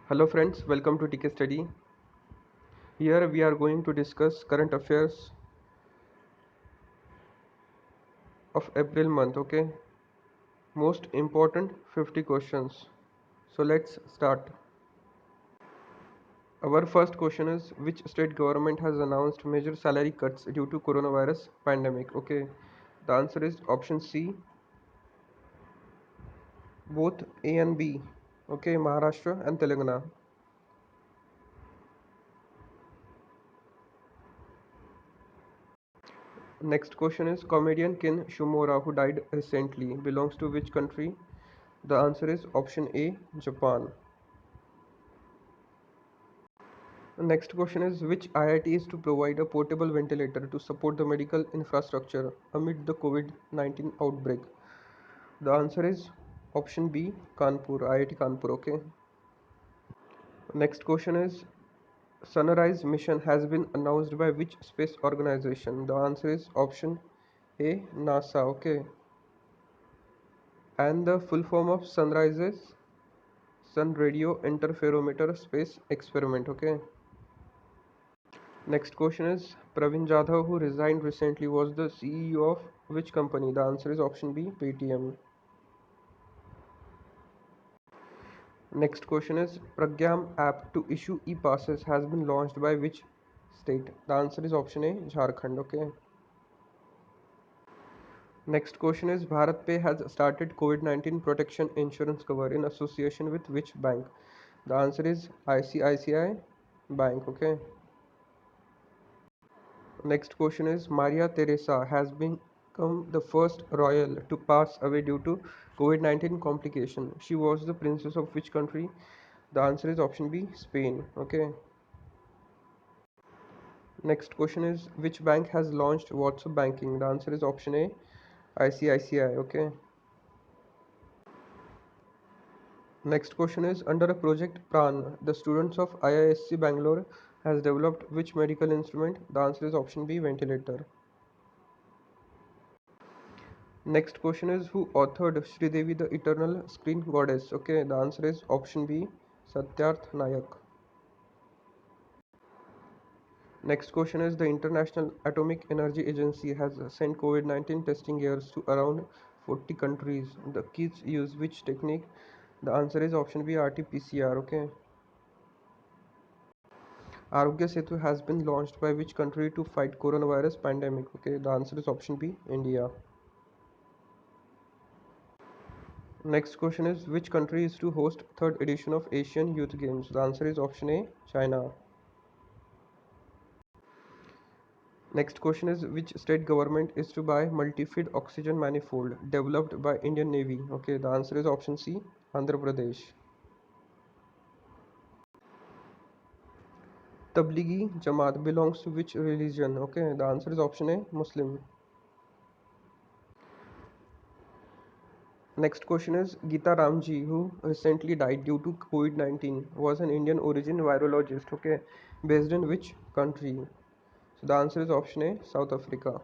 Hello friends, welcome to TK Study. Here we are going to discuss current affairs of April month, okay? Most important 50 questions. So let's start. Our first question is which state government has announced major salary cuts due to coronavirus pandemic, okay? The answer is option C, both A and B, okay? Maharashtra and Telangana. Next question is comedian Ken Shumora who died recently belongs to which country? The answer is option A, Japan. The next question is which IIT is to provide a portable ventilator to support the medical infrastructure amid the COVID-19 outbreak? The answer is option B, Kanpur, IIT Kanpur, okay? Next question is Sunrise mission has been announced by which space organization? The answer is option A, NASA, okay? And the full form of Sunrise is Sun Radio Interferometer Space Experiment, okay? Next question is Praveen Jadhav, who resigned recently, was the CEO of which company? The answer is option B, Paytm. Next question is Pragyam app to issue e-passes has been launched by which state? The answer is option A, Jharkhand. Okay. Next question is BharatPe has started COVID-19 protection insurance cover in association with which bank? The answer is ICICI Bank. Okay. Next question is Maria Teresa has become the first royal to pass away due to COVID-19 complication. She was the princess of which country? The answer is option B, Spain. Okay. Next question is which bank has launched WhatsApp banking? The answer is option A, ICICI. Okay. Next question is under a project PRAN, the students of IISc Bangalore has developed which medical instrument? The answer is option B, ventilator. Next question is who authored Sridevi the Eternal Screen Goddess? Okay, the answer is option B, Satyarth Nayak. Next question is the International Atomic Energy Agency has sent COVID-19 testing gears to around 40 countries. The kids use which technique? The answer is option B, RT-PCR. Okay. Arogya Setu has been launched by which country to fight coronavirus pandemic? Okay, the answer is option B, India. Next question is which country is to host third edition of Asian Youth Games? The answer is option A, China. Next question is which state government is to buy multi-feed oxygen manifold developed by Indian Navy? Okay, the answer is option C, Andhra Pradesh. Tablighi Jamaat belongs to which religion? Okay, the answer is option A, Muslim. Next question is Geeta Ramji, who recently died due to COVID-19, was an Indian origin virologist, okay, based in which country? So the answer is option A, South Africa.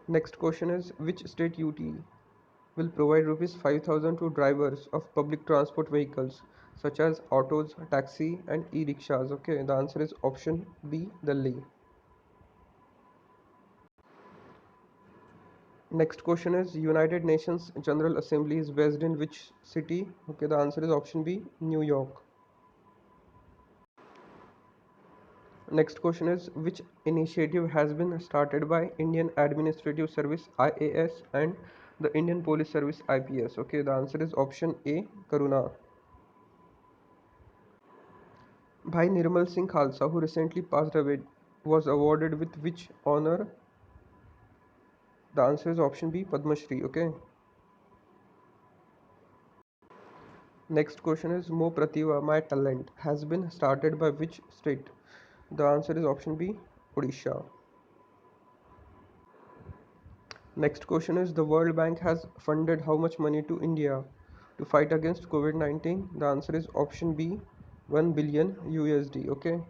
Next question is which state UT will provide rupees 5,000 to drivers of public transport vehicles such as autos, taxi and e-rickshaws? Okay, the answer is option B, Delhi. Next question is United Nations General Assembly is based in which city? Okay, the answer is option B, New York. Next question is which initiative has been started by Indian Administrative Service IAS and the Indian Police Service IPS? Okay, the answer is option A, Karuna. Bhai Nirmal Singh Khalsa, who recently passed away, was awarded with which honor? The answer is option B, Padma Shri. Okay. Next question is Mo Prativa, My Talent, has been started by which state? The answer is option B, Odisha. Next question is the World Bank has funded how much money to India to fight against COVID-19? The answer is option B, 1 billion USD. Okay.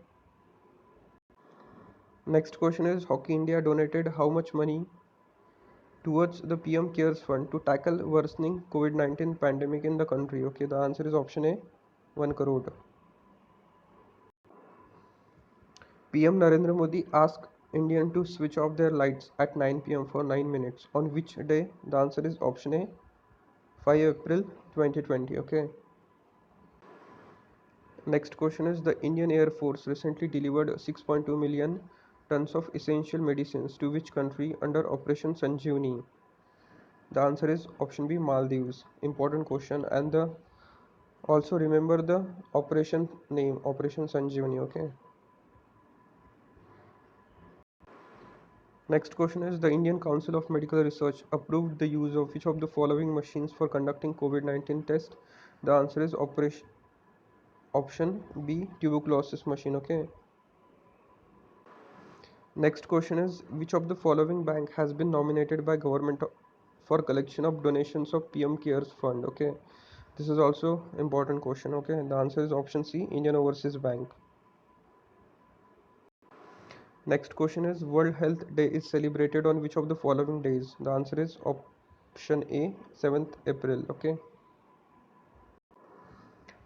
Next question is Hockey India donated how much money towards the PM Cares Fund to tackle worsening COVID-19 pandemic in the country? Okay, the answer is option A, 1 crore. PM Narendra Modi asked Indian to switch off their lights at 9 p.m. for 9 minutes. On which day? The answer is option A, 5 April 2020. Okay. Next question is the Indian Air Force recently delivered 6.2 million tons of essential medicines to which country under Operation Sanjeevani? The answer is option B, Maldives. Important question. And the also remember the operation name, Operation Sanjeevani. Okay. Next question is the Indian Council of Medical Research approved the use of which of the following machines for conducting COVID-19 test? The answer is option B, tuberculosis machine. Okay. Next question is which of the following bank has been nominated by government for collection of donations of PM Cares Fund? Okay. This is also important question. Okay. The answer is option C, Indian Overseas Bank. Next question is World Health Day is celebrated on which of the following days? The answer is option A, 7th April. Okay.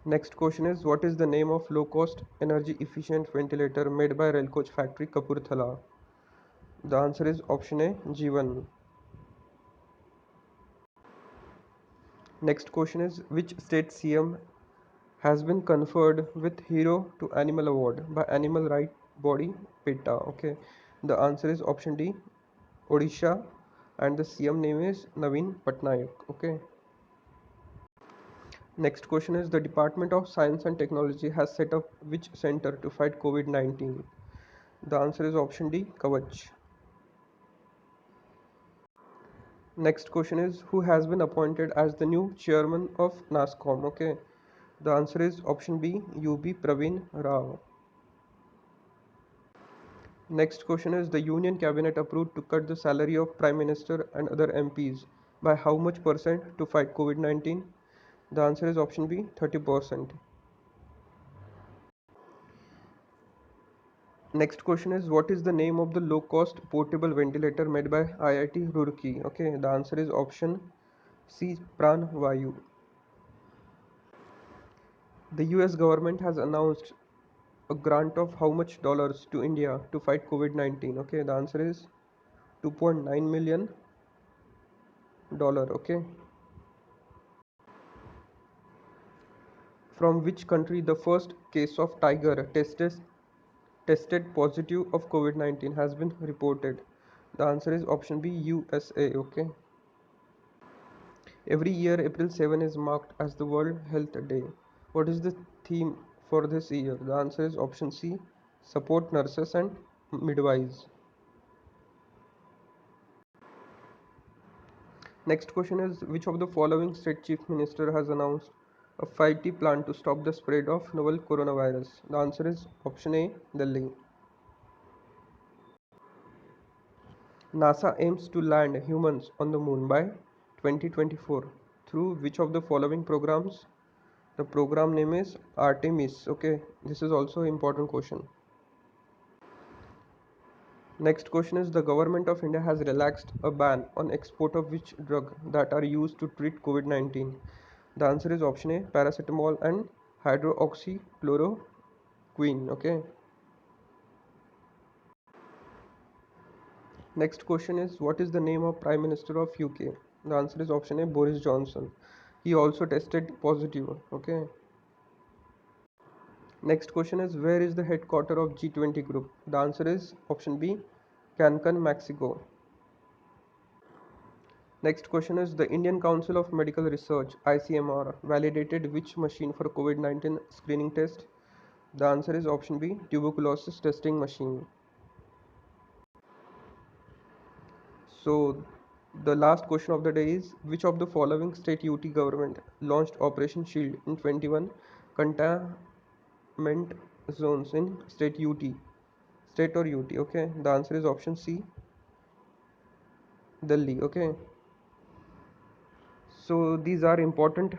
Next question is what is the name of low cost energy efficient ventilator made by Relcoach factory Kapurthala? The answer is option A, Jeevan. Next question is which state CM has been conferred with Hero to Animal Award by animal right body PETA? Okay. The answer is option D, Odisha, and the CM name is Naveen Patnaik. Okay. Next question is the Department of Science and Technology has set up which center to fight COVID-19? The answer is option D, Kavach. Next question is who has been appointed as the new chairman of NASCOM? Okay. The answer is option B, UB Praveen Rao. Next question is the Union Cabinet approved to cut the salary of Prime Minister and other MPs by how much percent to fight COVID-19? The answer is option B, 30%. Next question is what is the name of the low cost portable ventilator made by IIT Roorkee? Okay, the answer is option C, Pran Vayu. The US government has announced a grant of how much dollars to India to fight COVID-19? Okay, the answer is 2.9 million dollar. Okay. From which country the first case of tiger tested positive of COVID-19 has been reported? The answer is option B, USA. Okay. Every year April 7 is marked as the World Health Day. What is the theme for this year? The answer is option C, support nurses and midwives. Next question is which of the following state chief minister has announced a 5T plan to stop the spread of novel coronavirus? The answer is option A, Delhi. NASA aims to land humans on the moon by 2024 through which of the following programs? The program name is Artemis. Okay, this is also important question. Next question is the government of India has relaxed a ban on export of which drug that are used to treat COVID-19? The answer is option A, paracetamol and hydroxychloroquine. Okay. Next question is what is the name of Prime Minister of UK? The answer is option A, Boris Johnson. He also tested positive. Okay. Next question is where is the headquarter of G20 group? The answer is option B, Cancun, Mexico. Next question is the Indian Council of Medical Research ICMR validated which machine for COVID-19 screening test? The answer is option B, tuberculosis testing machine. So the last question of the day is which of the following state UT government launched Operation Shield in 21 containment zones in state UT? State or UT? Okay. The answer is option C, Delhi. Okay. So these are important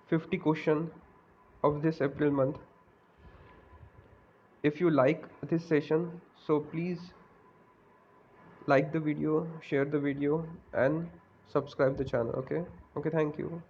50 question of this April month. If you like this session, so please like the video, share the video and subscribe the channel. Okay. Okay, thank you.